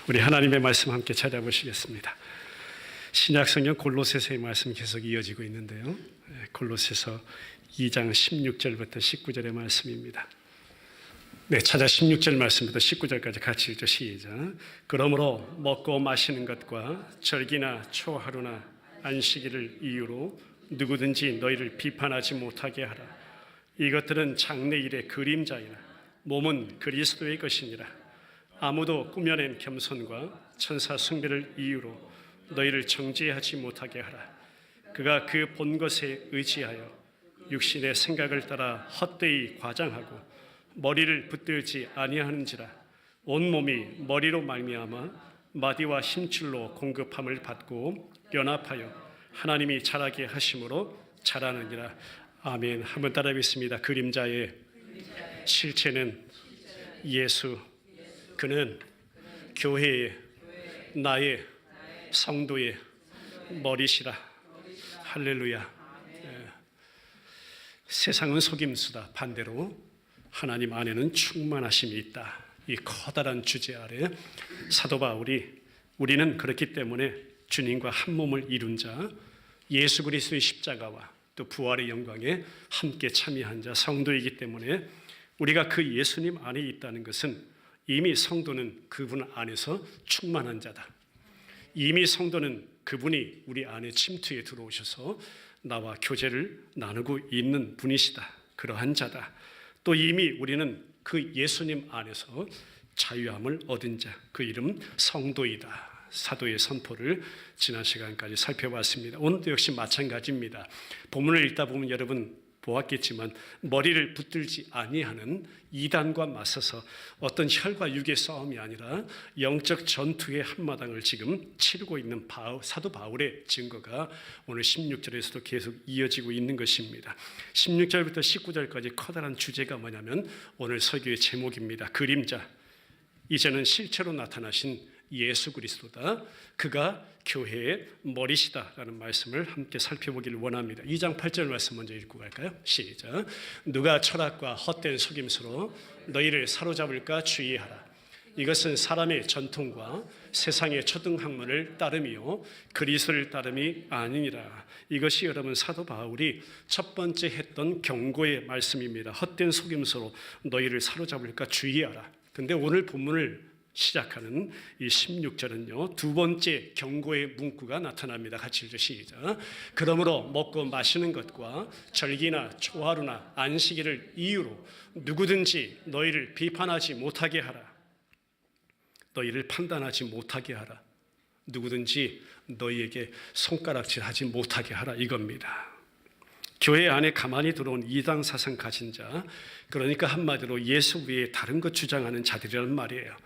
우리 하나님의 말씀 함께 찾아보시겠습니다. 신약성경 골로새서의 말씀 계속 이어지고 있는데요. 골로새서 2장 16절부터 19절의 말씀입니다. 찾아 16절 말씀부터 19절까지 같이 읽죠. 시작. 그러므로 먹고 마시는 것과 절기나 초하루나 안식일을 이유로 누구든지 너희를 비판하지 못하게 하라. 이것들은 장래일의 그림자이나 몸은 그리스도의 것이니라. 아무도 꾸며낸 겸손과 천사 숭배를 이유로 너희를 정죄하지 못하게 하라. 그가 그 본 것에 의지하여 육신의 생각을 따라 헛되이 과장하고 머리를 붙들지 아니하는지라. 온 몸이 머리로 말미암아 마디와 힘줄로 공급함을 받고 연합하여 하나님이 자라게 하심으로 자라느니라. 아멘. 한번 따라 뵙겠습니다. 그림자의 실체는 예수. 그는 교회의 나의 성도의 머리시라. 할렐루야. 세상은 속임수다. 반대로 하나님 안에는 충만하심이 있다. 이 커다란 주제 아래 사도 바울이 우리는 그렇기 때문에 주님과 한 몸을 이룬 자, 예수 그리스도의 십자가와 또 부활의 영광에 함께 참여한 자, 성도이기 때문에 우리가 그 예수님 안에 있다는 것은 이미 성도는 그분 안에서 충만한 자다. 이미 성도는 그분이 우리 안에 침투해 들어오셔서 나와 교제를 나누고 있는 분이시다. 그러한 자다. 또 이미 우리는 그 예수님 안에서 자유함을 얻은 자, 그 이름 성도이다. 사도의 선포를 지난 시간까지 살펴봤습니다. 오늘도 역시 마찬가지입니다. 본문을 읽다 보면 여러분 보았겠지만 머리를 붙들지 아니하는 이단과 맞서서 어떤 혈과 육의 싸움이 아니라 영적 전투의 한마당을 지금 치르고 있는 사도 바울의 증거가 오늘 16절에서도 계속 이어지고 있는 것입니다. 16절부터 19절까지 커다란 주제가 뭐냐면 오늘 설교의 제목입니다. 그림자. 이제는 실체로 나타나신 예수 그리스도다. 그가 교회의 머리시다라는 말씀을 함께 살펴보기를 원합니다. 2장 8절 말씀 먼저 읽고 갈까요? 시작. 누가 철학과 헛된 속임수로 너희를 사로잡을까 주의하라. 이것은 사람의 전통과 세상의 초등학문을 따름이요 그리스도를 따름이 아니니라. 이것이 여러분 사도 바울이 첫 번째 했던 경고의 말씀입니다. 헛된 속임수로 너희를 사로잡을까 주의하라. 근데 오늘 본문을 시작하는 이 16절은요, 두 번째 경고의 문구가 나타납니다. 같이 읽죠. 시작. 그러므로 먹고 마시는 것과 절기나 초하루나 안식일을 이유로 누구든지 너희를 비판하지 못하게 하라. 너희를 판단하지 못하게 하라. 누구든지 너희에게 손가락질하지 못하게 하라. 이겁니다. 교회 안에 가만히 들어온 이단 사상 가진 자, 그러니까 한마디로 예수 외에 다른 것 주장하는 자들이란 말이에요.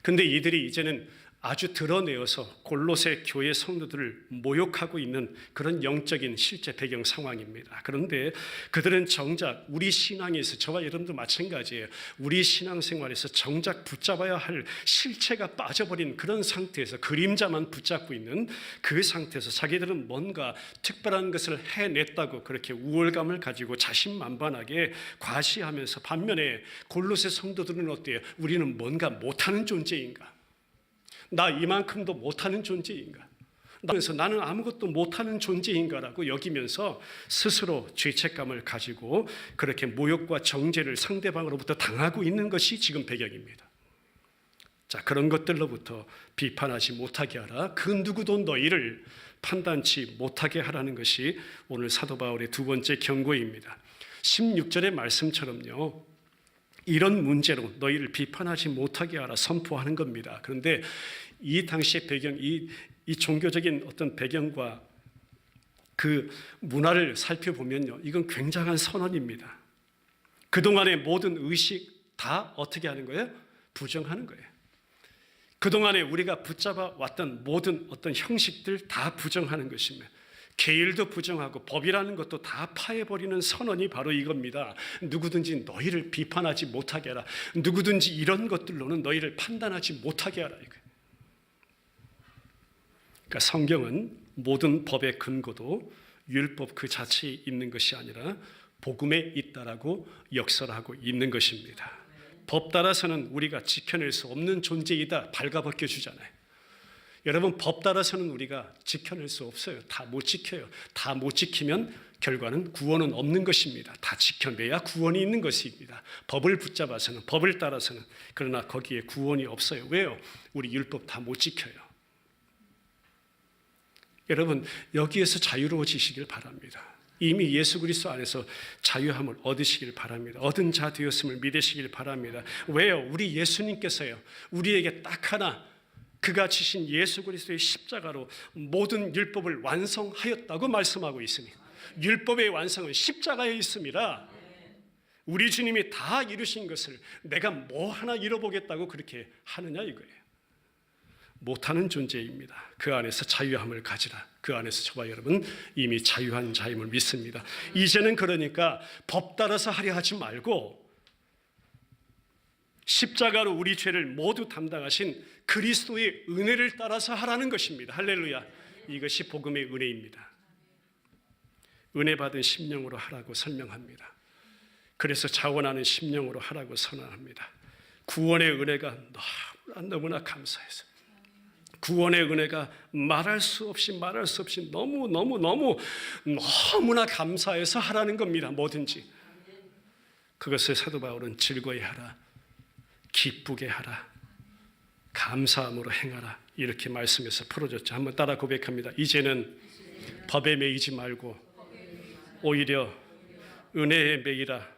근데 이들이 이제는 아주 드러내어서 골로새 교회 성도들을 모욕하고 있는 그런 영적인 실제 배경 상황입니다. 그런데 그들은 정작 우리 신앙에서, 저와 여러분도 마찬가지예요. 우리 신앙생활에서 정작 붙잡아야 할 실체가 빠져버린 그런 상태에서 그림자만 붙잡고 있는 그 상태에서 자기들은 뭔가 특별한 것을 해냈다고 그렇게 우월감을 가지고 자신만만하게 과시하면서, 반면에 골로새 성도들은 어때요? 우리는 뭔가 못하는 존재인가? 나 이만큼도 못하는 존재인가? 그래서 나는 아무것도 못하는 존재인가라고 여기면서 스스로 죄책감을 가지고 그렇게 모욕과 정죄를 상대방으로부터 당하고 있는 것이 지금 배경입니다. 자, 그런 것들로부터 비판하지 못하게 하라. 그 누구도 너희를 판단치 못하게 하라는 것이 오늘 사도 바울의 두 번째 경고입니다. 16절의 말씀처럼요, 이런 문제로 너희를 비판하지 못하게 하라 선포하는 겁니다. 그런데 이 당시의 배경, 이 종교적인 어떤 배경과 그 문화를 살펴보면요, 이건 굉장한 선언입니다. 그동안의 모든 의식 다 어떻게 하는 거예요? 부정하는 거예요. 그동안에 우리가 붙잡아 왔던 모든 어떤 형식들 다 부정하는 것입니다. 계율도 부정하고 법이라는 것도 다 파해버리는 선언이 바로 이겁니다. 누구든지 너희를 비판하지 못하게 하라. 누구든지 이런 것들로는 너희를 판단하지 못하게 하라. 그러니까 성경은 모든 법의 근거도 율법 그 자체에 있는 것이 아니라 복음에 있다라고 역설하고 있는 것입니다. 법 따라서는 우리가 지켜낼 수 없는 존재이다 발가벗겨 주잖아요. 여러분, 법 따라서는 우리가 지켜낼 수 없어요. 다 못 지켜요. 다 못 지키면 결과는 구원은 없는 것입니다. 다 지켜내야 구원이 있는 것입니다. 법을 붙잡아서는, 법을 따라서는. 그러나 거기에 구원이 없어요. 왜요? 우리 율법 다 못 지켜요. 여러분, 여기에서 자유로워지시길 바랍니다. 이미 예수 그리스도 안에서 자유함을 얻으시길 바랍니다. 얻은 자 되었음을 믿으시길 바랍니다. 왜요? 우리 예수님께서요, 우리에게 딱 하나, 그가 지신 예수 그리스도의 십자가로 모든 율법을 완성하였다고 말씀하고 있습니다. 율법의 완성은 십자가에 있습니다. 우리 주님이 다 이루신 것을 내가 뭐 하나 잃어보겠다고 그렇게 하느냐 이거예요. 못하는 존재입니다. 그 안에서 자유함을 가지라. 그 안에서 저와 여러분 이미 자유한 자임을 믿습니다. 이제는 그러니까 법 따라서 하려 하지 말고 십자가로 우리 죄를 모두 담당하신 그리스도의 은혜를 따라서 하라는 것입니다. 할렐루야. 이것이 복음의 은혜입니다. 은혜 받은 심령으로 하라고 설명합니다. 그래서 자원하는 심령으로 하라고 선언합니다. 구원의 은혜가 너무나 감사해서, 구원의 은혜가 말할 수 없이 너무나 감사해서 하라는 겁니다. 뭐든지. 그것을 사도 바울은 즐거이 하라, 기쁘게 하라, 감사함으로 행하라 이렇게 말씀해서 풀어줬죠. 한번 따라 고백합니다. 이제는 법에 매이지 말고 오히려 은혜에 매이라.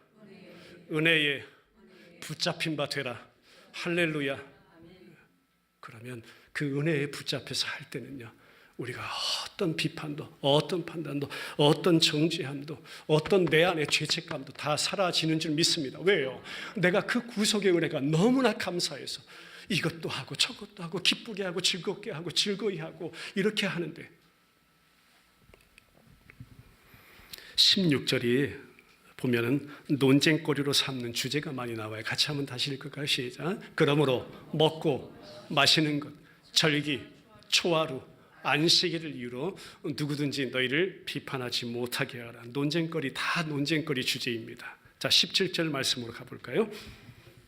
은혜에 붙잡힌 바 되라. 할렐루야. 그러면 그 은혜에 붙잡혀서 할 때는요, 우리가 어떤 비판도, 어떤 판단도, 어떤 정죄함도, 어떤 내 안의 죄책감도 다 사라지는 줄 믿습니다. 왜요? 내가 그 구속의 은혜가 너무나 감사해서 이것도 하고 저것도 하고 기쁘게 하고 즐겁게 하고 즐거이 하고 이렇게 하는데, 16절이 보면은 논쟁거리로 삼는 주제가 많이 나와요. 같이 한번 다시 읽을까요? 시작. 그러므로 먹고 마시는 것, 절기, 초하루, 안식일을 이유로 누구든지 너희를 비판하지 못하게 하라. 논쟁거리, 다 논쟁거리 주제입니다. 자, 17절 말씀으로 가볼까요?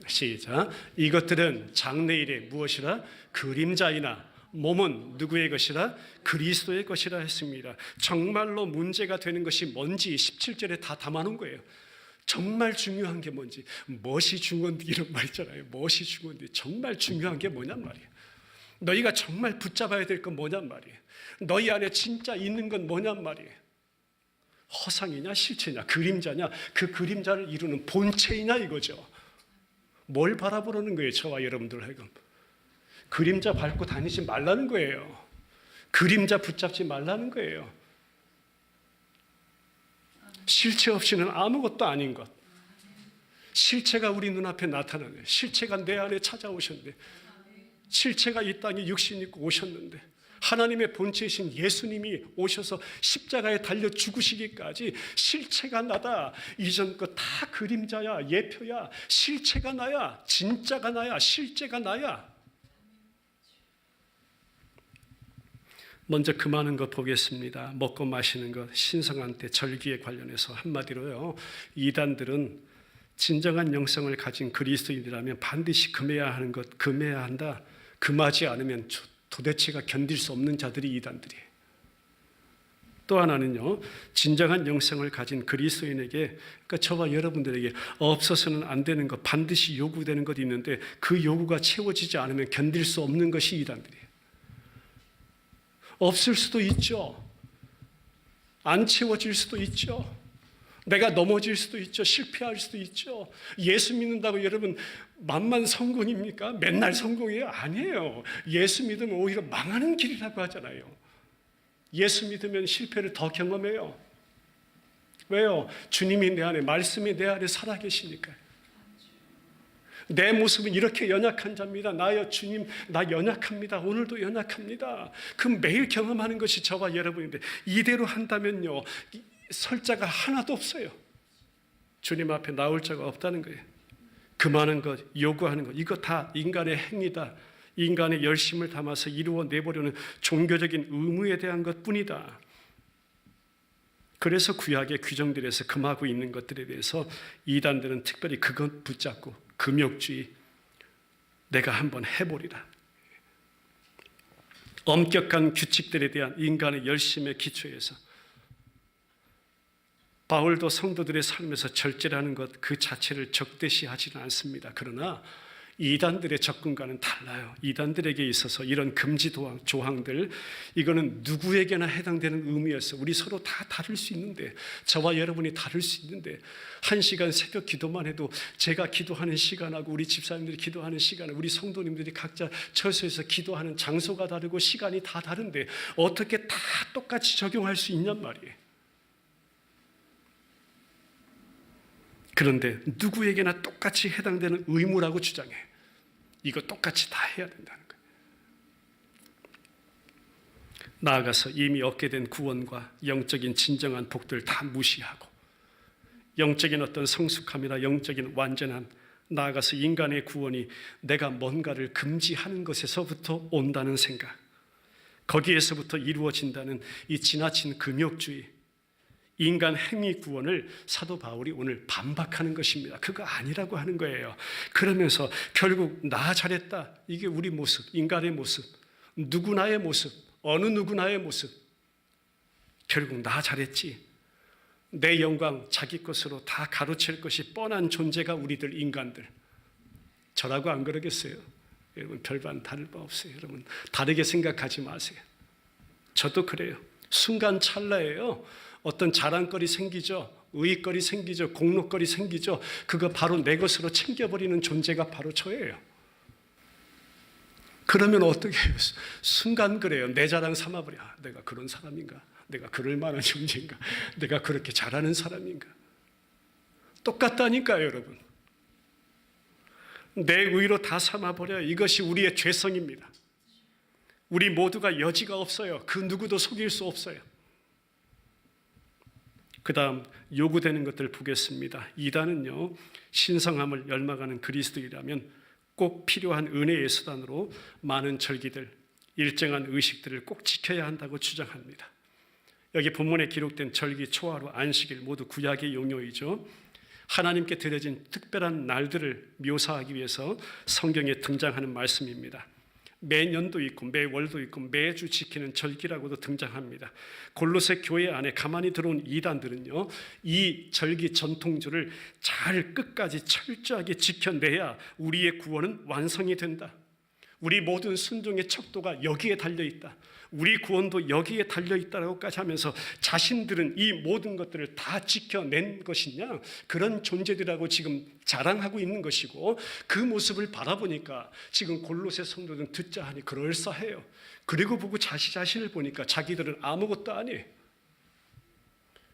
시작. 이것들은 장래일에 무엇이라? 그림자이나 몸은 누구의 것이라? 그리스도의 것이라 했습니다. 정말로 문제가 되는 것이 뭔지 17절에 다 담아놓은 거예요. 정말 중요한 게 뭔지, 무엇이 중요한데 이런 말 있잖아요. 무엇이 중요한데 정말 중요한 게 뭐냔 말이에요. 너희가 정말 붙잡아야 될 건 뭐냔 말이에요. 너희 안에 진짜 있는 건 뭐냔 말이에요. 허상이냐 실체냐 그림자냐, 그 그림자를 이루는 본체이냐 이거죠. 뭘 바라보는 거예요? 저와 여러분들 하여금 그림자 밟고 다니지 말라는 거예요. 그림자 붙잡지 말라는 거예요. 실체 없이는 아무것도 아닌 것. 실체가 우리 눈앞에 나타나네. 실체가 내 안에 찾아오셨네. 실체가 이 땅에 육신 입고 오셨는데, 하나님의 본체이신 예수님이 오셔서 십자가에 달려 죽으시기까지 실체가 나다. 이전 거 다 그림자야, 예표야. 실체가 나야, 진짜가 나야, 실제가 나야. 먼저 금하는 것 보겠습니다. 먹고 마시는 것, 신성한 때 절기에 관련해서 한마디로요, 이단들은 진정한 영성을 가진 그리스도인이라면 반드시 금해야 하는 것, 금해야 한다. 금하지 않으면 도대체가 견딜 수 없는 자들이 이단들이에요. 또 하나는요, 진정한 영성을 가진 그리스도인에게, 그러니까 저와 여러분들에게 없어서는 안 되는 것, 반드시 요구되는 것이 있는데 그 요구가 채워지지 않으면 견딜 수 없는 것이 이단들이에요. 없을 수도 있죠. 안 채워질 수도 있죠. 내가 넘어질 수도 있죠. 실패할 수도 있죠. 예수 믿는다고 여러분 만만 성공입니까? 맨날 성공이에요? 아니에요. 예수 믿으면 오히려 망하는 길이라고 하잖아요. 예수 믿으면 실패를 더 경험해요. 왜요? 주님이 내 안에, 말씀이 내 안에 살아계시니까요. 내 모습은 이렇게 연약한 자입니다. 나여 주님, 나 연약합니다. 오늘도 연약합니다. 그 매일 경험하는 것이 저와 여러분인데, 이대로 한다면요, 설 자가 하나도 없어요. 주님 앞에 나올 자가 없다는 거예요. 금하는 것, 요구하는 것, 이거 다 인간의 행위다. 인간의 열심을 담아서 이루어내보려는 종교적인 의무에 대한 것뿐이다. 그래서 구약의 규정들에서 금하고 있는 것들에 대해서 이단들은 특별히 그것 붙잡고 금욕주의 내가 한번 해보리라. 엄격한 규칙들에 대한 인간의 열심의 기초에서 바울도 성도들의 삶에서 절제라는 것 그 자체를 적대시하지는 않습니다. 그러나 이단들의 접근과는 달라요. 이단들에게 있어서 이런 금지 조항들, 이거는 누구에게나 해당되는 의미였어. 우리 서로 다 다를 수 있는데, 저와 여러분이 다를 수 있는데, 1시간 새벽 기도만 해도 제가 기도하는 시간하고 우리 집사님들이 기도하는 시간, 우리 성도님들이 각자 처소에서 기도하는 장소가 다르고 시간이 다 다른데 어떻게 다 똑같이 적용할 수 있냔 말이에요. 그런데 누구에게나 똑같이 해당되는 의무라고 주장해. 이거 똑같이 다 해야 된다는 거예요. 나아가서 이미 얻게 된 구원과 영적인 진정한 복들 다 무시하고 영적인 어떤 성숙함이나 영적인 완전함, 나아가서 인간의 구원이 내가 뭔가를 금지하는 것에서부터 온다는 생각, 거기에서부터 이루어진다는 이 지나친 금욕주의, 인간 행위 구원을 사도 바울이 오늘 반박하는 것입니다. 그거 아니라고 하는 거예요. 그러면서 결국 나 잘했다, 이게 우리 모습, 인간의 모습, 누구나의 모습, 어느 누구나의 모습, 결국 나 잘했지, 내 영광 자기 것으로 다 가로챌 것이 뻔한 존재가 우리들 인간들. 저라고 안 그러겠어요? 여러분 별반 다를 바 없어요. 여러분 다르게 생각하지 마세요. 저도 그래요. 순간 찰나예요. 어떤 자랑거리 생기죠. 의익거리 생기죠. 공로거리 생기죠. 그거 바로 내 것으로 챙겨버리는 존재가 바로 저예요. 그러면 어떻게 해요? 순간 그래요. 내 자랑 삼아버려. 내가 그런 사람인가? 내가 그럴 만한 존재인가? 내가 그렇게 잘하는 사람인가? 똑같다니까요, 여러분. 내 의로 다 삼아버려. 이것이 우리의 죄성입니다. 우리 모두가 여지가 없어요. 그 누구도 속일 수 없어요. 그 다음 요구되는 것들 보겠습니다. 이단은요, 신성함을 열망하는 그리스도이라면 꼭 필요한 은혜의 수단으로 많은 절기들, 일정한 의식들을 꼭 지켜야 한다고 주장합니다. 여기 본문에 기록된 절기, 초하루, 안식일 모두 구약의 용어이죠. 하나님께 드려진 특별한 날들을 묘사하기 위해서 성경에 등장하는 말씀입니다. 매년도 있고 매월도 있고 매주 지키는 절기라고도 등장합니다. 골로새 교회 안에 가만히 들어온 이단들은요, 이 절기 전통주를 잘 끝까지 철저하게 지켜내야 우리의 구원은 완성이 된다. 우리 모든 순종의 척도가 여기에 달려있다. 우리 구원도 여기에 달려있다라고까지 하면서 자신들은 이 모든 것들을 다 지켜낸 것이냐, 그런 존재들하고 지금 자랑하고 있는 것이고, 그 모습을 바라보니까 지금 골로새 성도들은 듣자 하니 그럴싸해요. 그리고 보고 자신을 보니까 자기들은 아무것도 아니에요.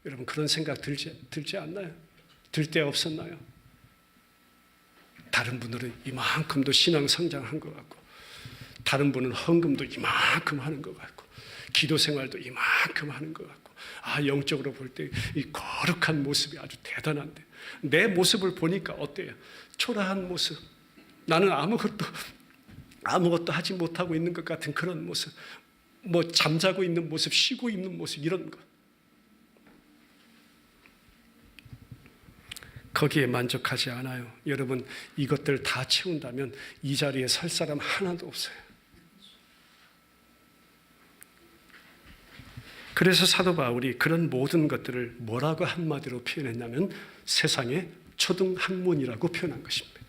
여러분 그런 생각 들지 않나요? 들 때 없었나요? 다른 분들은 이만큼도 신앙 성장한 것 같고, 다른 분은 헌금도 이만큼 하는 것 같고, 기도 생활도 이만큼 하는 것 같고, 영적으로 볼 때 이 거룩한 모습이 아주 대단한데, 내 모습을 보니까 어때요? 초라한 모습, 나는 아무것도 하지 못하고 있는 것 같은 그런 모습, 뭐 잠자고 있는 모습, 쉬고 있는 모습, 이런 것. 거기에 만족하지 않아요. 여러분 이것들 다 채운다면 이 자리에 설 사람 하나도 없어요. 그래서 사도 바울이 그런 모든 것들을 뭐라고 한마디로 표현했냐면 세상의 초등학문이라고 표현한 것입니다.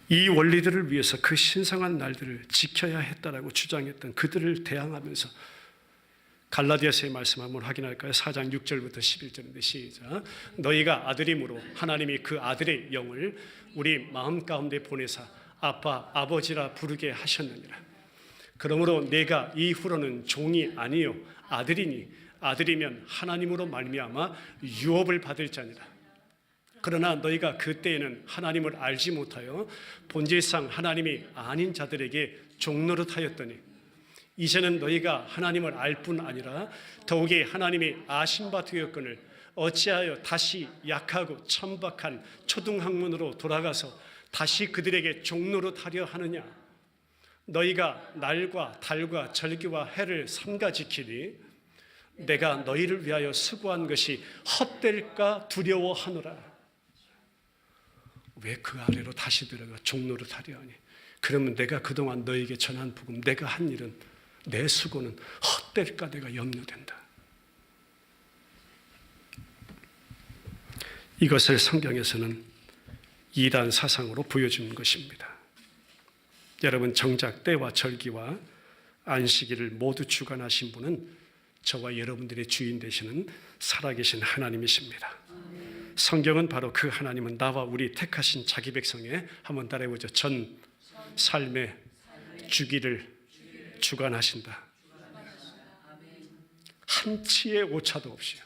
이 원리들을 위해서 그 신성한 날들을 지켜야 했다라고 주장했던 그들을 대항하면서 갈라디아서의 말씀 한번 확인할까요? 4장 6절부터 11절인데 시작. 너희가 아들임으로 하나님이 그 아들의 영을 우리 마음 가운데 보내사 아빠 아버지라 부르게 하셨느니라. 그러므로 내가 이후로는 종이 아니요 아들이니 아들이면 하나님으로 말미암아 유업을 받을 자니라. 그러나 너희가 그때에는 하나님을 알지 못하여 본질상 하나님이 아닌 자들에게 종노릇하였더니 이제는 너희가 하나님을 알 뿐 아니라 더욱이 하나님이 아신 바 되었거늘 어찌하여 다시 약하고 천박한 초등학문으로 돌아가서 다시 그들에게 종노릇하려 하느냐. 너희가 날과 달과 절기와 해를 삼가 지키니 내가 너희를 위하여 수고한 것이 헛될까 두려워하노라. 왜 그 아래로 다시 들어가 종로를 타려 하니? 그러면 내가 그동안 너에게 전한 복음, 내가 한 일은, 내 수고는 헛될까 내가 염려된다. 이것을 성경에서는 이단 사상으로 보여주는 것입니다. 여러분, 정작 때와 절기와 안식일을 모두 주관하신 분은 저와 여러분들의 주인 되시는 살아계신 하나님이십니다. 성경은 바로 그 하나님은 나와 우리 택하신 자기 백성의, 한번 따라해보죠, 전 삶의 주기를 주관하신다. 한치의 오차도 없이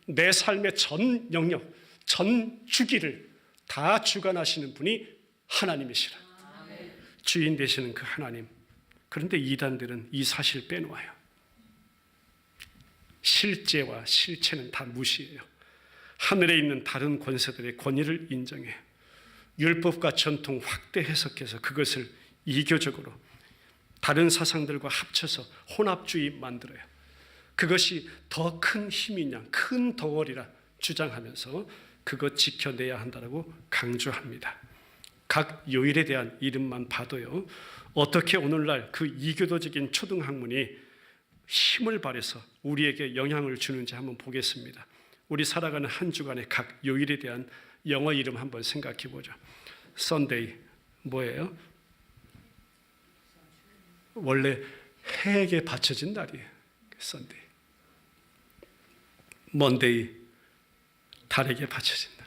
내 삶의 전 영역, 전 주기를 다 주관하시는 분이 하나님이시라. 주인 되시는 그 하나님. 그런데 이단들은 이 사실 빼놓아요. 실제와 실체는 다 무시해요. 하늘에 있는 다른 권세들의 권위를 인정해 율법과 전통 확대 해석해서 그것을 이교적으로 다른 사상들과 합쳐서 혼합주의 만들어요. 그것이 더 큰 힘이냐, 큰 덩어리라 주장하면서 그것 지켜내야 한다고 강조합니다. 각 요일에 대한 이름만 봐도요, 어떻게 오늘날 그 이교도적인 초등학문이 힘을 발해서 우리에게 영향을 주는지 한번 보겠습니다. 우리 살아가는 한 주간의 각 요일에 대한 영어 이름 한번 생각해 보죠. Sunday 뭐예요? 원래 해에게 바쳐진 날이에요. Sunday. Monday 달에게 바쳐진 날.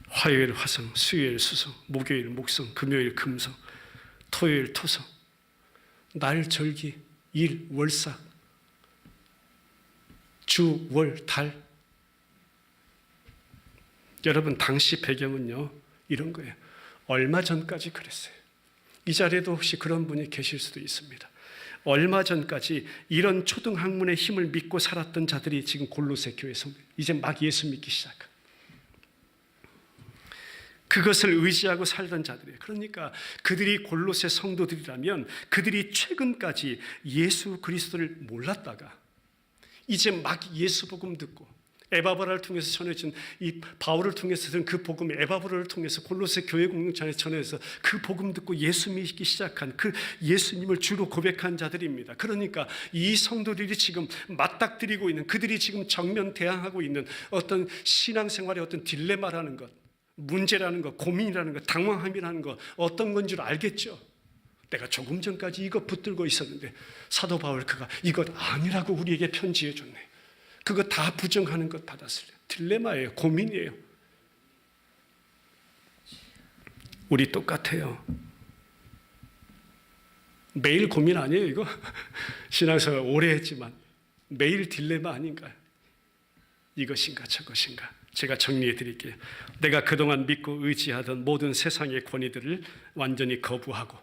화요일 화성, 수요일 수성, 목요일 목성, 금요일 금성, 토요일 토성. 날 절기, 일 월삭, 주 월 달. 여러분, 당시 배경은요 이런 거예요. 얼마 전까지 그랬어요. 이 자리에도 혹시 그런 분이 계실 수도 있습니다. 얼마 전까지 이런 초등학문의 힘을 믿고 살았던 자들이 지금 골로새 교회에서 이제 막 예수 믿기 시작한, 그것을 의지하고 살던 자들이에요. 그러니까 그들이 골로새 성도들이라면 그들이 최근까지 예수 그리스도를 몰랐다가 이제 막 예수 복음 듣고 에바브라를 통해서 전해진 이 바울을 통해서 들은 그 복음이 에바브라를 통해서 골로새 교회 공동체에 전해서 그 복음 듣고 예수 믿기 시작한 그 예수님을 주로 고백한 자들입니다. 그러니까 이 성도들이 지금 맞닥뜨리고 있는, 그들이 지금 정면 대항하고 있는 어떤 신앙생활의 어떤 딜레마라는 것, 문제라는 것, 고민이라는 것, 당황함이라는 것, 어떤 건 줄 알겠죠. 내가 조금 전까지 이거 붙들고 있었는데 사도 바울 그가 이것 아니라고 우리에게 편지해 줬네. 그거 다 부정하는 것 받았을 때 딜레마예요. 고민이에요. 우리 똑같아요. 매일 고민 아니에요 이거? 신앙생활 오래 했지만 매일 딜레마 아닌가요? 이것인가 저것인가? 제가 정리해 드릴게요. 내가 그동안 믿고 의지하던 모든 세상의 권위들을 완전히 거부하고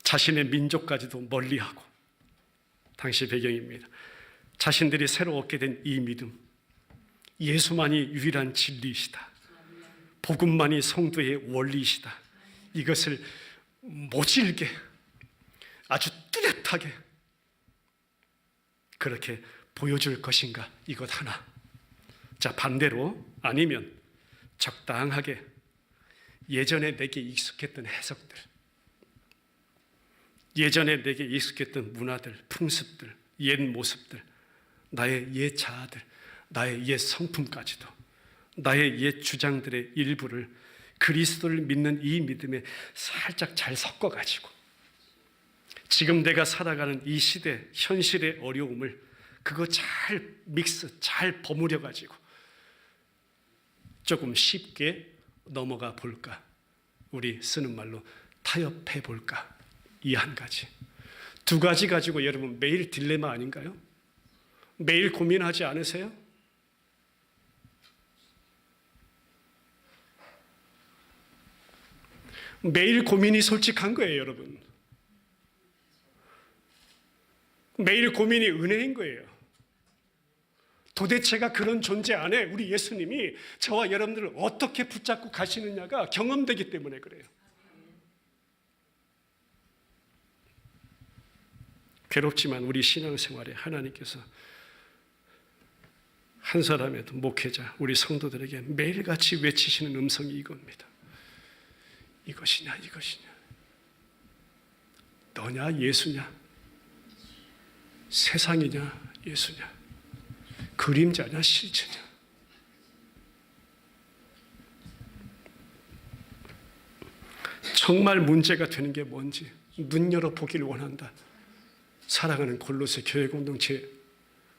자신의 민족까지도 멀리하고, 당시 배경입니다. 자신들이 새로 얻게 된 이 믿음, 예수만이 유일한 진리이시다, 복음만이 성도의 원리이시다, 이것을 모질게 아주 뚜렷하게 그렇게 보여줄 것인가, 이것 하나. 자, 반대로 아니면 적당하게 예전에 내게 익숙했던 해석들, 예전에 내게 익숙했던 문화들, 풍습들, 옛 모습들, 나의 옛 자아들, 나의 옛 성품까지도, 나의 옛 주장들의 일부를 그리스도를 믿는 이 믿음에 살짝 잘 섞어가지고 지금 내가 살아가는 이 시대, 현실의 어려움을 그거 잘 믹스, 잘 버무려가지고 조금 쉽게 넘어가 볼까? 우리 쓰는 말로 타협해 볼까? 이 한 가지. 두 가지 가지고 여러분 매일 딜레마 아닌가요? 매일 고민하지 않으세요? 매일 고민이 솔직한 거예요, 여러분. 매일 고민이 은혜인 거예요. 도대체가 그런 존재 안에 우리 예수님이 저와 여러분들을 어떻게 붙잡고 가시느냐가 경험되기 때문에 그래요. 괴롭지만 우리 신앙생활에 하나님께서 한 사람에도 목회자, 우리 성도들에게 매일같이 외치시는 음성이 이겁니다. 이것이냐, 이것이냐. 너냐, 예수냐. 세상이냐, 예수냐. 그림자냐, 실체냐. 정말 문제가 되는 게 뭔지 눈 열어 보기를 원한다. 사랑하는 골로새 교회 공동체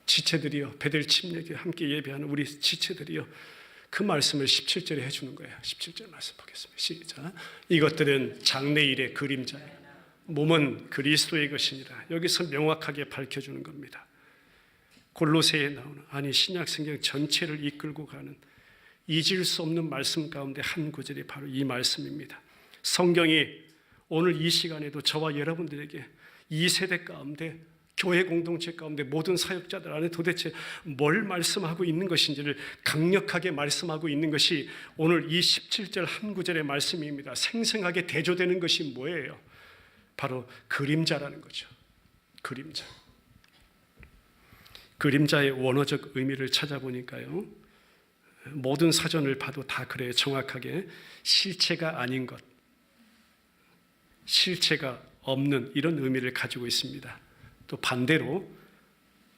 지체들이여, 베델 침례교회 함께 예배하는 우리 지체들이여, 그 말씀을 17절에 해주는 거예요. 17절 말씀 보겠습니다. 시작. 이것들은 장래일의 그림자예요. 몸은 그리스도의 것이니라. 여기서 명확하게 밝혀주는 겁니다. 골로새에 나오는, 아니 신약 성경 전체를 이끌고 가는 잊을 수 없는 말씀 가운데 한 구절이 바로 이 말씀입니다. 성경이 오늘 이 시간에도 저와 여러분들에게 이 세대 가운데, 교회 공동체 가운데 모든 사역자들 안에 도대체 뭘 말씀하고 있는 것인지를 강력하게 말씀하고 있는 것이 오늘 이 17절 한 구절의 말씀입니다. 생생하게 대조되는 것이 뭐예요? 바로 그림자라는 거죠. 그림자. 그림자의 원어적 의미를 찾아보니까요, 모든 사전을 봐도 다 그래요. 정확하게 실체가 아닌 것, 실체가 없는 이런 의미를 가지고 있습니다. 또 반대로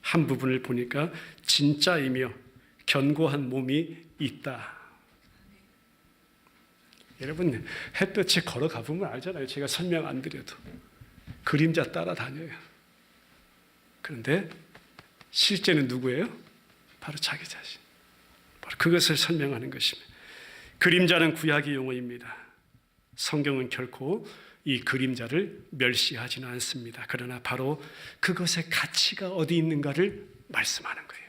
한 부분을 보니까 진짜이며 견고한 몸이 있다. 여러분 햇볕에 걸어가 보면 알잖아요. 제가 설명 안 드려도 그림자 따라다녀요. 그런데 실제는 누구예요? 바로 자기 자신. 바로 그것을 설명하는 것입니다. 그림자는 구약의 용어입니다. 성경은 결코 이 그림자를 멸시하지는 않습니다. 그러나 바로 그것의 가치가 어디 있는가를 말씀하는 거예요.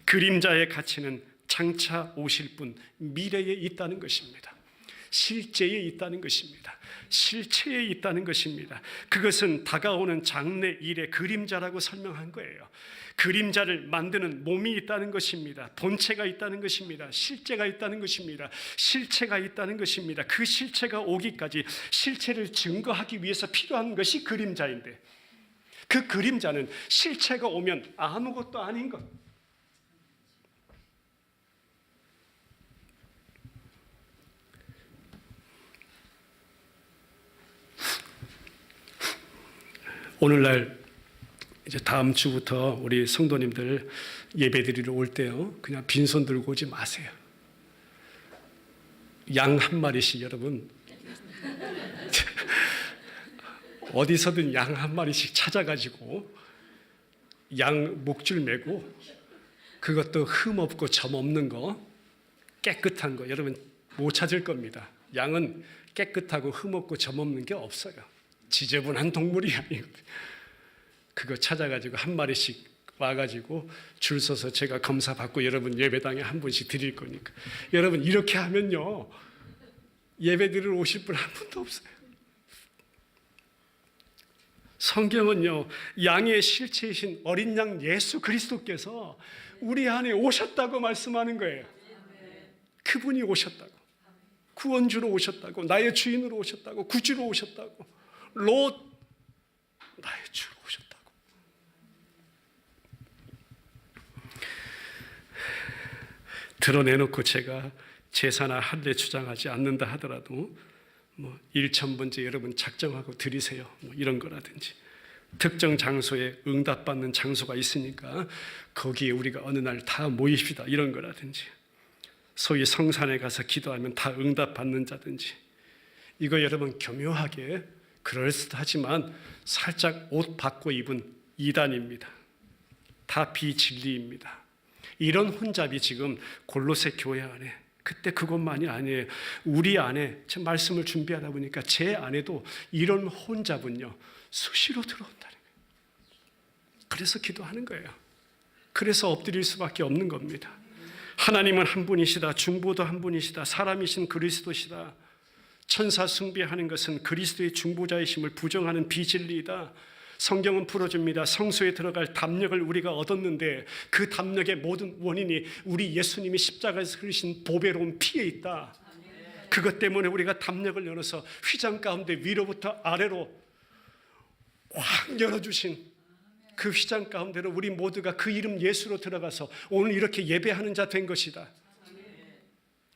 그림자의 가치는 장차 오실 분, 미래에 있다는 것입니다. 실제에 있다는 것입니다. 실체에 있다는 것입니다. 그것은 다가오는 장래 일의 그림자라고 설명한 거예요. 그림자를 만드는 몸이 있다는 것입니다. 본체가 있다는 것입니다. 실제가 있다는 것입니다. 실체가 있다는 것입니다. 그 실체가 오기까지 실체를 증거하기 위해서 필요한 것이 그림자인데, 그 그림자는 실체가 오면 아무것도 아닌 것. 오늘날 이제 다음 주부터 우리 성도님들 예배드리러 올 때요, 그냥 빈손 들고 오지 마세요. 양 한 마리씩, 여러분 어디서든 양 한 마리씩 찾아가지고 양 목줄 메고, 그것도 흠 없고 점 없는 거, 깨끗한 거, 여러분 못 찾을 겁니다. 양은 깨끗하고 흠 없고 점 없는 게 없어요. 지저분한 동물이 아니거든요. 그거 찾아가지고 한 마리씩 와가지고 줄 서서 제가 검사 받고 여러분 예배당에 한 분씩 드릴 거니까, 여러분 이렇게 하면요 예배 드리러 오실 분 한 분도 없어요. 성경은요, 양의 실체이신 어린 양 예수 그리스도께서 우리 안에 오셨다고 말씀하는 거예요. 그분이 오셨다고, 구원주로 오셨다고, 나의 주인으로 오셨다고, 구주로 오셨다고, 롯 나의 주로 오셨다고. 드러내놓고 제가 제사나 할례 주장하지 않는다 하더라도 뭐 1,000번째 여러분 작정하고 드리세요, 뭐 이런 거라든지, 특정 장소에 응답받는 장소가 있으니까 거기에 우리가 어느 날 다 모이십시다, 이런 거라든지, 소위 성산에 가서 기도하면 다 응답받는 자든지, 이거 여러분 교묘하게 그럴듯하지만 살짝 옷 바꿔 입은 이단입니다. 다 비진리입니다. 이런 혼잡이 지금 골로새 교회 안에, 그때 그것만이 아니에요. 우리 안에, 제 말씀을 준비하다 보니까 제 안에도 이런 혼잡은요 수시로 들어온다는 거예요. 그래서 기도하는 거예요. 그래서 엎드릴 수밖에 없는 겁니다. 하나님은 한 분이시다. 중보도 한 분이시다. 사람이신 그리스도시다. 천사 숭배하는 것은 그리스도의 중보자이심을 부정하는 비진리이다. 성경은 풀어줍니다. 성소에 들어갈 담력을 우리가 얻었는데 그 담력의 모든 원인이 우리 예수님이 십자가에서 흘리신 보배로운 피에 있다. 그것 때문에 우리가 담력을 열어서 휘장 가운데 위로부터 아래로 확 열어주신 그 휘장 가운데로 우리 모두가 그 이름 예수로 들어가서 오늘 이렇게 예배하는 자 된 것이다.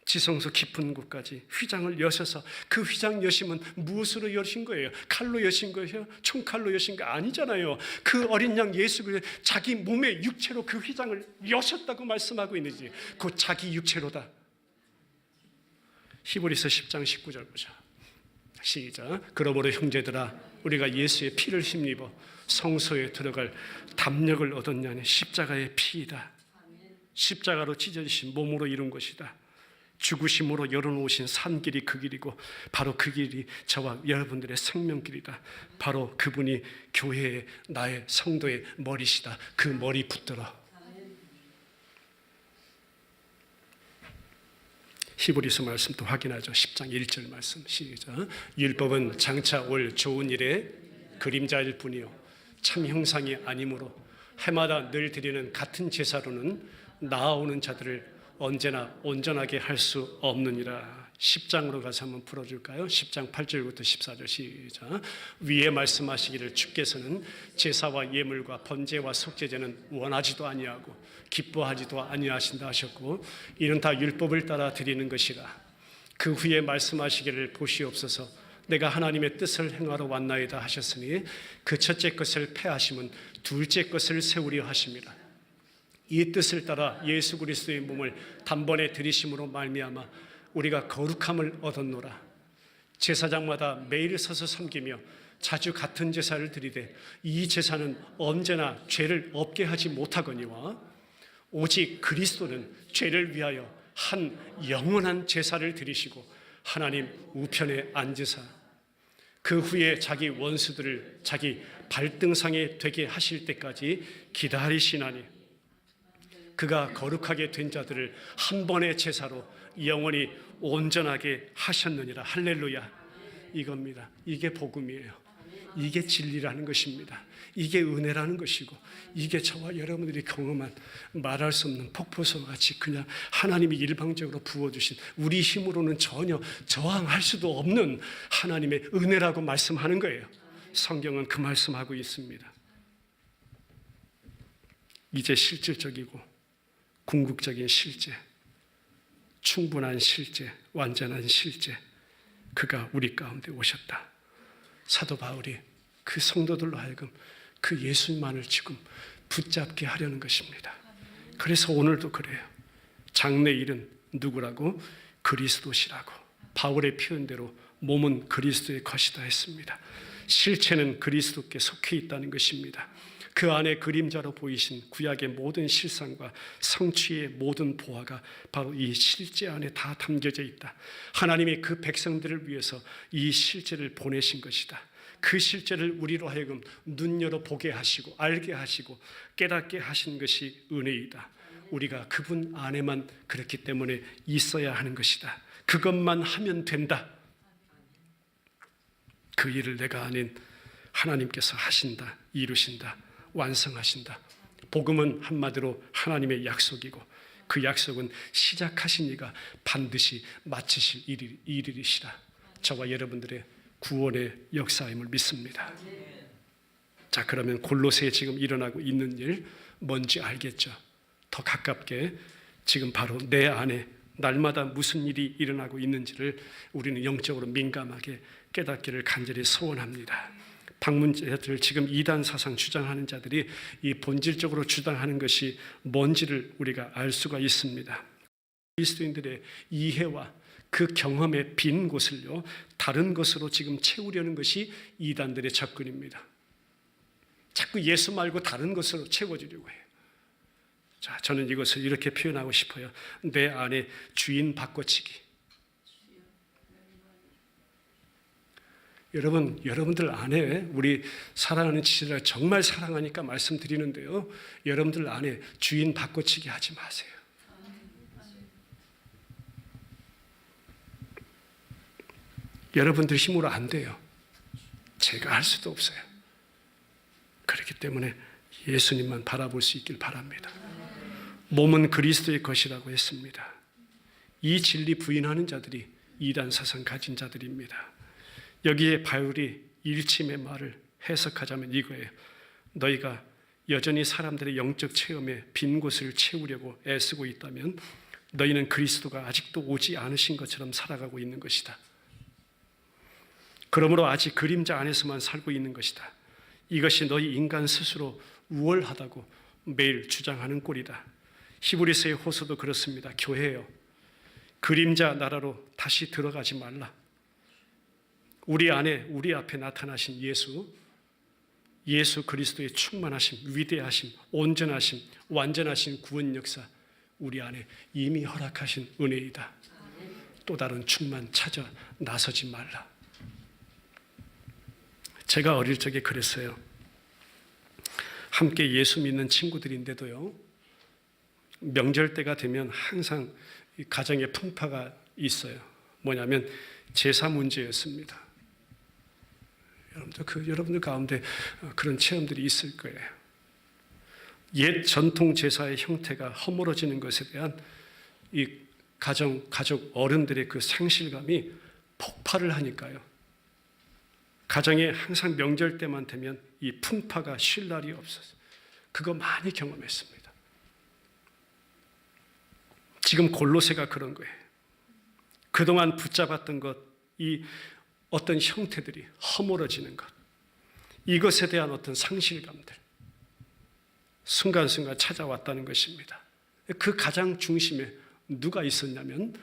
지성소 깊은 곳까지 휘장을 여셔서 그 휘장 여심은 무엇으로 여신 거예요? 칼로 여신 거예요? 총칼로 여신 거 아니잖아요. 그 어린 양 예수 그리스도 자기 몸의 육체로 그 휘장을 여셨다고 말씀하고 있는지 그 자기 육체로다. 히브리서 10장 19절 보자. 시작. 그러므로 형제들아 우리가 예수의 피를 힘입어 성소에 들어갈 담력을 얻었냐니 십자가의 피이다. 십자가로 찢어지신 몸으로 이룬 것이다. 죽으심으로 열어놓으신 산길이 그 길이고 바로 그 길이 저와 여러분들의 생명길이다. 바로 그분이 교회의 나의 성도의 머리시다. 그 머리 붙들어. 히브리서 말씀도 확인하죠. 10장 1절 말씀 시작. 율법은 장차 올 좋은 일의 그림자일 뿐이요 참 형상이 아니므로 해마다 늘 드리는 같은 제사로는 나아오는 자들을 언제나 온전하게 할 수 없느니라. 10장으로 가서 한번 풀어줄까요? 10장 8절부터 14절 시작. 위에 말씀하시기를 주께서는 제사와 예물과 번제와 속죄제는 원하지도 아니하고 기뻐하지도 아니하신다 하셨고 이는 다 율법을 따라 드리는 것이라. 그 후에 말씀하시기를 보시옵소서 내가 하나님의 뜻을 행하러 왔나이다 하셨으니 그 첫째 것을 폐하심은 둘째 것을 세우려 하심이라. 이 뜻을 따라 예수 그리스도의 몸을 단번에 들이심으로 말미암아 우리가 거룩함을 얻었노라. 제사장마다 매일 서서 섬기며 자주 같은 제사를 드리되 이 제사는 언제나 죄를 없게 하지 못하거니와 오직 그리스도는 죄를 위하여 한 영원한 제사를 드리시고 하나님 우편에 앉으사 그 후에 자기 원수들을 자기 발등상에 되게 하실 때까지 기다리시나니 그가 거룩하게 된 자들을 한 번의 제사로 영원히 온전하게 하셨느니라. 할렐루야. 이겁니다. 이게 복음이에요. 이게 진리라는 것입니다. 이게 은혜라는 것이고 이게 저와 여러분들이 경험한 말할 수 없는 폭포수와 같이 그냥 하나님이 일방적으로 부어주신 우리 힘으로는 전혀 저항할 수도 없는 하나님의 은혜라고 말씀하는 거예요. 성경은 그 말씀하고 있습니다. 이제 실질적이고 궁극적인 실제, 충분한 실제, 완전한 실제, 그가 우리 가운데 오셨다. 사도 바울이 그 성도들로 하여금 그 예수만을 지금 붙잡게 하려는 것입니다. 그래서 오늘도 그래요. 장래일은 누구라고? 그리스도시라고. 바울의 표현대로 몸은 그리스도의 것이다 했습니다. 실체는 그리스도께 속해 있다는 것입니다. 그 안에 그림자로 보이신 구약의 모든 실상과 성취의 모든 보화가 바로 이 실제 안에 다 담겨져 있다. 하나님이 그 백성들을 위해서 이 실제를 보내신 것이다. 그 실제를 우리로 하여금 눈 열어 보게 하시고 알게 하시고 깨닫게 하신 것이 은혜이다. 우리가 그분 안에만 그렇기 때문에 있어야 하는 것이다. 그것만 하면 된다. 그 일을 내가 아닌 하나님께서 하신다, 이루신다, 완성하신다. 복음은 한마디로 하나님의 약속이고 그 약속은 시작하신 이가 반드시 마치실 일이시라. 저와 여러분들의 구원의 역사임을 믿습니다. 자, 그러면 골로새에 지금 일어나고 있는 일 뭔지 알겠죠? 더 가깝게 지금 바로 내 안에 날마다 무슨 일이 일어나고 있는지를 우리는 영적으로 민감하게 깨닫기를 간절히 소원합니다. 방문자들 지금 이단 사상 주장하는 자들이 이 본질적으로 주장하는 것이 뭔지를 우리가 알 수가 있습니다. 그리스도인들의 이해와 그 경험의 빈 곳을요 다른 것으로 지금 채우려는 것이 이단들의 접근입니다. 자꾸 예수 말고 다른 것으로 채워주려고 해요. 자, 저는 이것을 이렇게 표현하고 싶어요. 내 안에 주인 바꿔치기. 여러분들 안에 우리 사랑하는 지체를 정말 사랑하니까 말씀드리는데요. 여러분들 안에 주인 바꿔치기 하지 마세요. 여러분들 힘으로 안 돼요. 제가 할 수도 없어요. 그렇기 때문에 예수님만 바라볼 수 있길 바랍니다. 몸은 그리스도의 것이라고 했습니다. 이 진리 부인하는 자들이 이단 사상 가진 자들입니다. 여기에 바울이 일침의 말을 해석하자면 이거예요. 너희가 여전히 사람들의 영적 체험에 빈 곳을 채우려고 애쓰고 있다면 너희는 그리스도가 아직도 오지 않으신 것처럼 살아가고 있는 것이다. 그러므로 아직 그림자 안에서만 살고 있는 것이다. 이것이 너희 인간 스스로 우월하다고 매일 주장하는 꼴이다. 히브리서의 호소도 그렇습니다. 교회여, 그림자 나라로 다시 들어가지 말라. 우리 안에, 우리 앞에 나타나신 예수 그리스도의 충만하심, 위대하심, 온전하심, 완전하신 구원 역사, 우리 안에 이미 허락하신 은혜이다. 또 다른 충만 찾아 나서지 말라. 제가 어릴 적에 그랬어요. 함께 예수 믿는 친구들인데도요, 명절 때가 되면 항상 가정에 풍파가 있어요. 뭐냐면 제사 문제였습니다. 여러분들 가운데 그런 체험들이 있을 거예요. 옛 전통 제사의 형태가 허물어지는 것에 대한 이 가족 어른들의 그 상실감이 폭발을 하니까요. 가정에 항상 명절 때만 되면 이 풍파가 쉴 날이 없었어요. 그거 많이 경험했습니다. 지금 골로새가 그런 거예요. 그동안 붙잡았던 것, 이 어떤 형태들이 허물어지는 것, 이것에 대한 어떤 상실감들, 순간순간 찾아왔다는 것입니다. 그 가장 중심에 누가 있었냐면,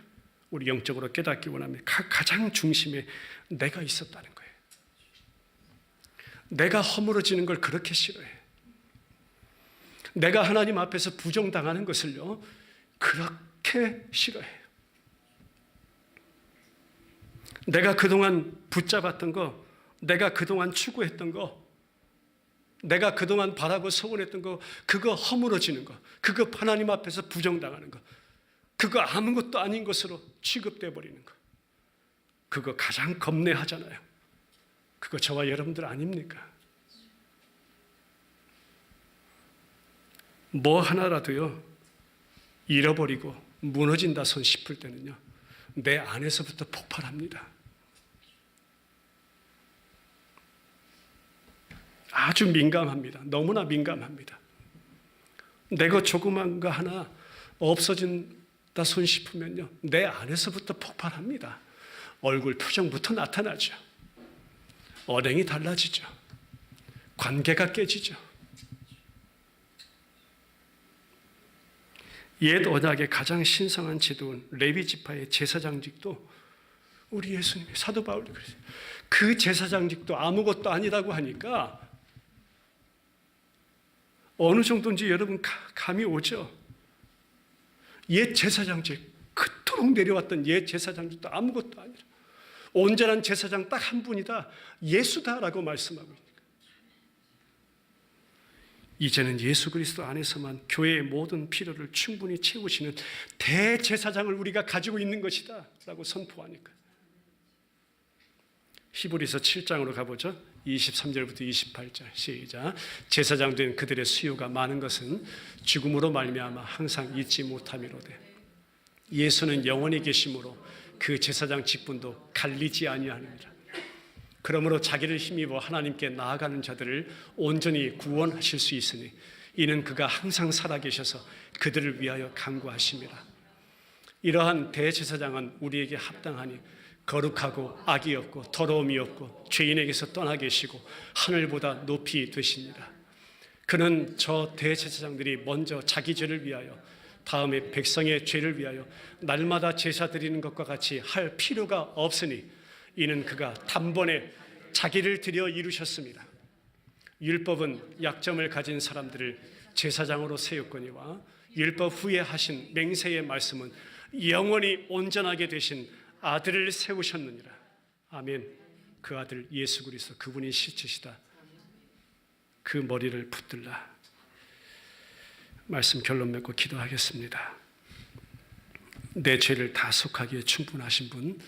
우리 영적으로 깨닫기 원하면 가장 중심에 내가 있었다는 거예요. 내가 허물어지는 걸 그렇게 싫어해. 내가 하나님 앞에서 부정당하는 것을요, 그렇게 싫어해요. 내가 그동안 붙잡았던 거, 내가 그동안 추구했던 거, 내가 그동안 바라고 소원했던 거, 그거 허물어지는 거, 그거 하나님 앞에서 부정당하는 거, 그거 아무것도 아닌 것으로 취급돼 버리는 거, 그거 가장 겁내하잖아요. 그거 저와 여러분들 아닙니까? 뭐 하나라도요, 잃어버리고 무너진다 손 싶을 때는요, 내 안에서부터 폭발합니다. 아주 민감합니다. 너무나 민감합니다. 내가 조그만 거 하나 없어진다 손 싶으면요, 내 안에서부터 폭발합니다. 얼굴 표정부터 나타나죠. 언행이 달라지죠. 관계가 깨지죠. 옛 언약의 가장 신성한 제도인 레위 지파의 제사장직도 우리 예수님이, 사도 바울이 그랬어요. 그 제사장직도 아무것도 아니라고 하니까 어느 정도인지 여러분 감이 오죠. 옛 제사장직, 그토록 내려왔던 옛 제사장직도 아무것도 아니라 온전한 제사장 딱 한 분이다, 예수다라고 말씀하고 있는 거예요. 이제는 예수 그리스도 안에서만 교회의 모든 필요를 충분히 채우시는 대제사장을 우리가 가지고 있는 것이다 라고 선포하니까. 히브리서 7장으로 가보죠. 23절부터 28절 시작. 제사장 된 그들의 수요가 많은 것은 죽음으로 말미암아 항상 잊지 못함이로되 예수는 영원히 계심으로 그 제사장 직분도 갈리지 아니하느니라. 그러므로 자기를 힘입어 하나님께 나아가는 자들을 온전히 구원하실 수 있으니 이는 그가 항상 살아계셔서 그들을 위하여 간구하심이라. 이러한 대제사장은 우리에게 합당하니 거룩하고 악이 없고 더러움이 없고 죄인에게서 떠나 계시고 하늘보다 높이 되시니라. 그는 저 대제사장들이 먼저 자기 죄를 위하여 다음에 백성의 죄를 위하여 날마다 제사 드리는 것과 같이 할 필요가 없으니 이는 그가 단번에 자기를 드려 이루셨습니다. 율법은 약점을 가진 사람들을 제사장으로 세웠거니와 율법 후에 하신 맹세의 말씀은 영원히 온전하게 되신 아들을 세우셨느니라. 아멘. 그 아들 예수 그리스도, 그분이 실체시다. 그 머리를 붙들라. 말씀 결론 맺고 기도하겠습니다. 내 죄를 다 속하기에 충분하신 분,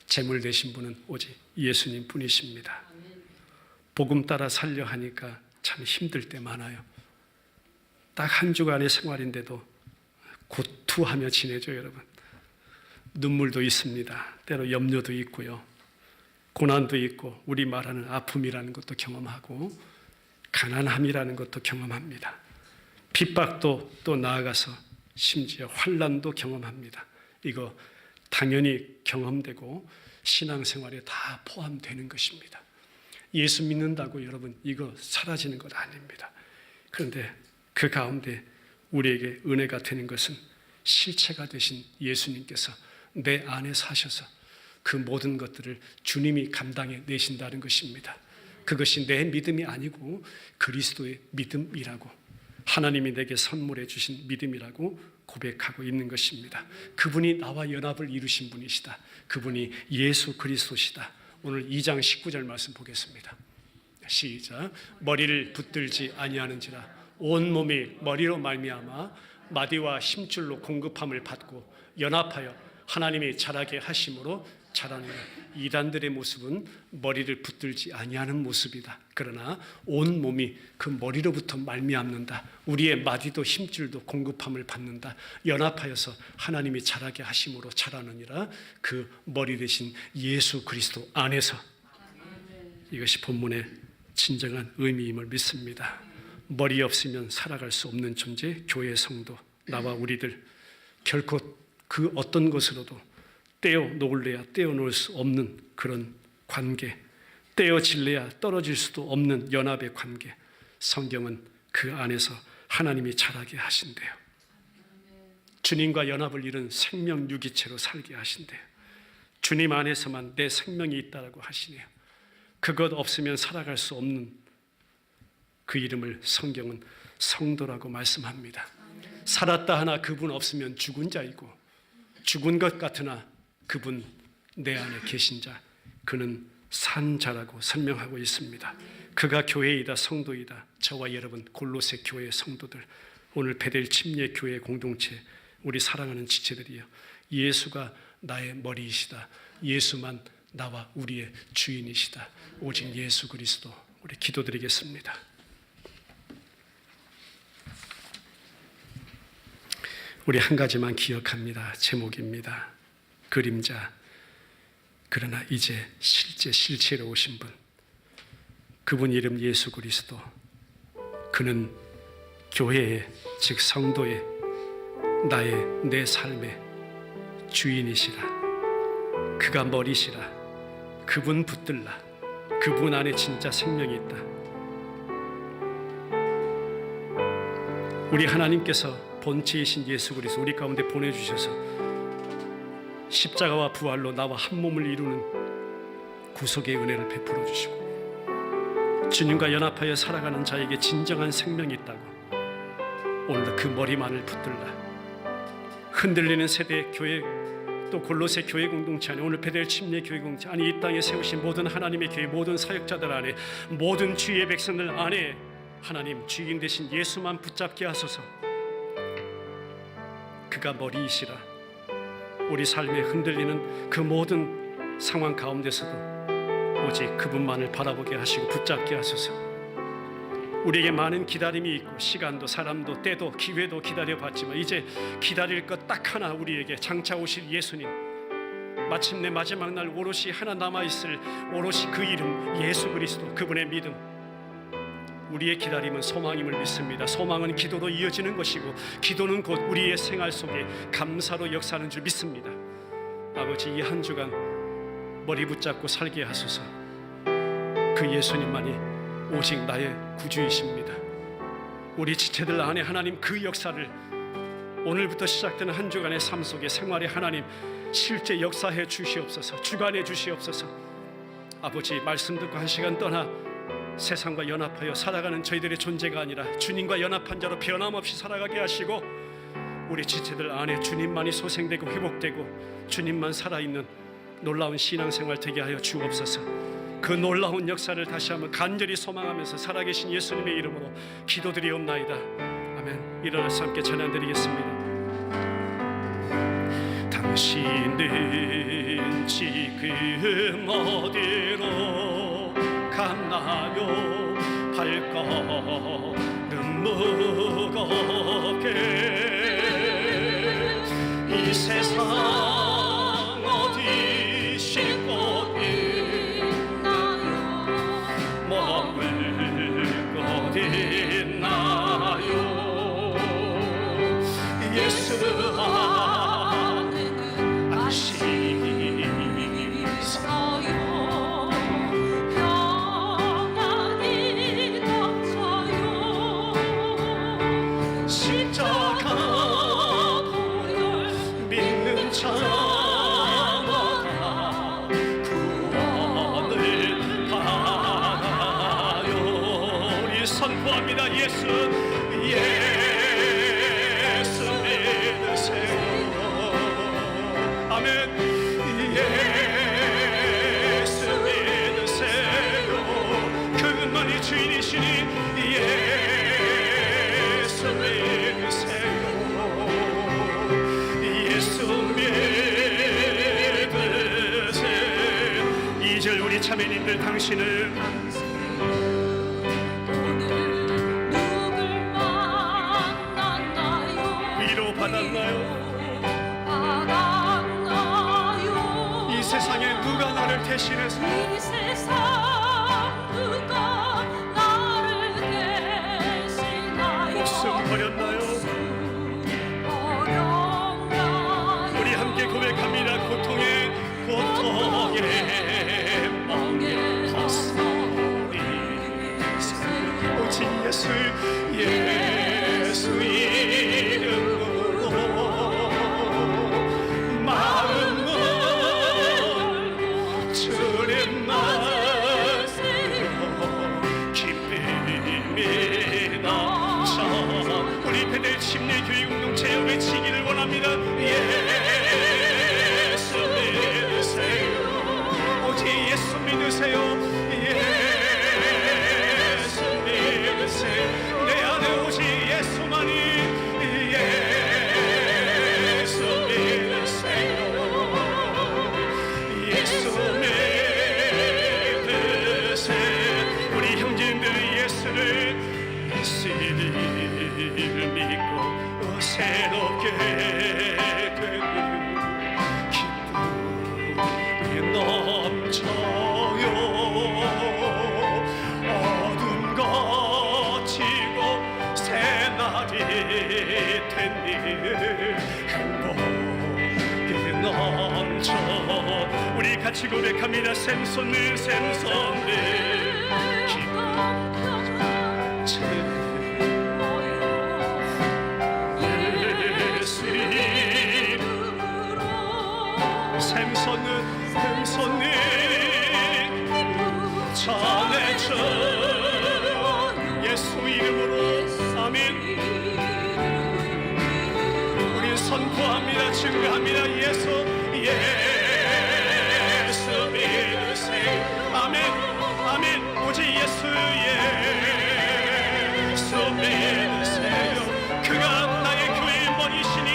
제물 되신 분은 오직 예수님 뿐이십니다. 복음 따라 살려 하니까 참 힘들 때 많아요. 딱 한 주간의 생활인데도 고투하며 지내죠, 여러분. 눈물도 있습니다. 때로 염려도 있고요. 고난도 있고 우리 말하는 아픔이라는 것도 경험하고 가난함이라는 것도 경험합니다. 핍박도 또 나아가서 심지어 환난도 경험합니다. 이거 당연히 경험되고 신앙생활에 다 포함되는 것입니다. 예수 믿는다고 여러분 이거 사라지는 것 아닙니다. 그런데 그 가운데 우리에게 은혜가 되는 것은 실체가 되신 예수님께서 내 안에 사셔서 그 모든 것들을 주님이 감당해 내신다는 것입니다. 그것이 내 믿음이 아니고 그리스도의 믿음이라고, 하나님이 내게 선물해 주신 믿음이라고 고백하고 있는 것입니다. 그분이 나와 연합을 이루신 분이시다. 그분이 예수 그리스도시다. 오늘 2장 19절 말씀 보겠습니다. 시작. 머리를 붙들지 아니하는지라 온 몸이 머리로 말미암아 마디와 힘줄로 공급함을 받고 연합하여 하나님이 자라게 하심으로 자라는 이단들의 모습은 머리를 붙들지 아니하는 모습이다. 그러나 온 몸이 그 머리로부터 말미암는다. 우리의 마디도 힘줄도 공급함을 받는다. 연합하여서 하나님이 자라게 하심으로 자라느니라. 그 머리 대신 예수 그리스도 안에서. 이것이 본문의 진정한 의미임을 믿습니다. 머리 없으면 살아갈 수 없는 존재, 교회 성도, 나와 우리들 결코 그 어떤 것으로도 떼어놓을래야 떼어놓을 수 없는 그런 관계, 떼어질래야 떨어질 수도 없는 연합의 관계. 성경은 그 안에서 하나님이 자라게 하신대요. 주님과 연합을 이룬 생명 유기체로 살게 하신대요. 주님 안에서만 내 생명이 있다라고 하시네요. 그것 없으면 살아갈 수 없는 그 이름을 성경은 성도라고 말씀합니다. 살았다 하나 그분 없으면 죽은 자이고, 죽은 것 같으나 그분 내 안에 계신 자, 그는 산 자라고 설명하고 있습니다. 그가 교회이다, 성도이다. 저와 여러분 골로새 교회 성도들, 오늘 베델 침례 교회 공동체, 우리 사랑하는 지체들이요, 예수가 나의 머리이시다. 예수만 나와 우리의 주인이시다. 오직 예수 그리스도. 우리 기도드리겠습니다. 우리 한 가지만 기억합니다. 제목입니다. 그림자. 그러나 이제 실체로 오신 분, 그분 이름 예수 그리스도. 그는 교회의, 즉 성도의, 내 삶의 주인이시라. 그가 머리시라. 그분 붙들라. 그분 안에 진짜 생명이 있다. 우리 하나님께서 본체이신 예수 그리스도 우리 가운데 보내주셔서 십자가와 부활로 나와 한 몸을 이루는 구속의 은혜를 베풀어 주시고, 주님과 연합하여 살아가는 자에게 진정한 생명이 있다고, 오늘도 그 머리만을 붙들라. 흔들리는 세대 교회, 또 골로새 교회 공동체 안에, 오늘 베델 침례 교회 공동체, 아니 이 땅에 세우신 모든 하나님의 교회, 모든 사역자들 안에, 모든 주의 백성들 안에 하나님 주인 되신 예수만 붙잡게 하소서. 그가 머리이시라. 우리 삶에 흔들리는 그 모든 상황 가운데서도 오직 그분만을 바라보게 하시고 붙잡게 하소서. 우리에게 많은 기다림이 있고 시간도 사람도 때도 기회도 기다려봤지만 이제 기다릴 것 딱 하나, 우리에게 장차 오실 예수님, 마침내 마지막 날 오롯이 하나 남아있을 오롯이 그 이름 예수 그리스도, 그분의 믿음. 우리의 기다림은 소망임을 믿습니다. 소망은 기도로 이어지는 것이고, 기도는 곧 우리의 생활 속에 감사로 역사하는 줄 믿습니다. 아버지, 이 한 주간 머리 붙잡고 살게 하소서. 그 예수님만이 오직 나의 구주이십니다. 우리 지체들 안에 하나님 그 역사를 오늘부터 시작되는 한 주간의 삶 속에, 생활에 하나님 실제 역사해 주시옵소서. 주관해 주시옵소서. 아버지, 말씀 듣고 한 시간 떠나 세상과 연합하여 살아가는 저희들의 존재가 아니라 주님과 연합한 자로 변함없이 살아가게 하시고, 우리 지체들 안에 주님만이 소생되고 회복되고 주님만 살아있는 놀라운 신앙생활 되게 하여 주옵소서. 그 놀라운 역사를 다시 한번 간절히 소망하면서 살아계신 예수님의 이름으로 기도드리옵나이다. 아멘. 일어나서 함께 찬양드리겠습니다. 당신은 지금 어디로 갔나요? 발걸음 무겁게 이 세상 어디 싣고 있나요? 머물 곳 선포합니다. 예수 믿으세요. 아멘. 예수 믿으세요. 그분만이 주인이시니 예수 믿으세요. 예수 믿으세요. 2절 우리 자매님들 당신을 받았나요? 이 세상에 누가 나를 대신해서 이 세상 누가 나를 대신하여 목숨 버렸나요? 우리 함께 고백합니다. 고통에 멍에 헛소리 오직 예수 이름으로 마음을 주님만 기쁨이 넘쳐 우리 배들 침례교회 공동체에 외치기를 원합니다. 예수 믿으세요. 오직 예수 믿으세요. 예수 믿으세요. 내 안에 오직 예수만이 예수 믿으세요. 예수 믿으세요. 우리 형제님들 예수를 믿고 새롭게 되는 기쁨이 넘쳐요. 어둠 거치고 새날이 됐니 행복이 넘쳐 우리 같이 고백합니다. 샘솟는 기쁨 예수 이름으로 샘솟는 전해져 예수 이름으로 아멘. 우리 선포합니다. 증거합니다. 예수 믿으세요. 아멘 아멘. 오직 예수 믿으세요. 그가 나의 교회의 머리시니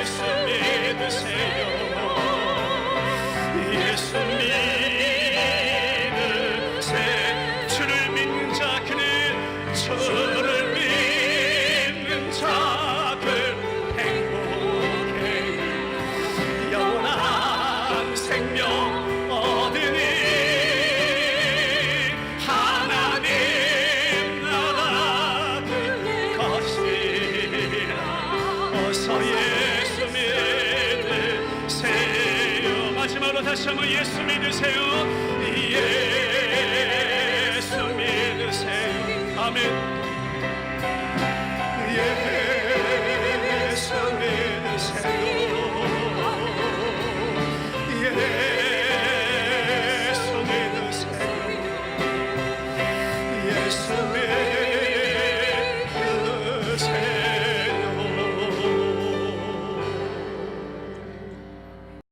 예수 믿으세요. 예수 믿으세요. 주를 믿는 자 그는 주를 믿는 자들 행복해 영원한 생명 얻으니 하나님 나라 그 것이라 어서 예수 믿으세요. 마지막으로 다시 한번 예수 믿으세요. 예수 믿으세요. 아멘.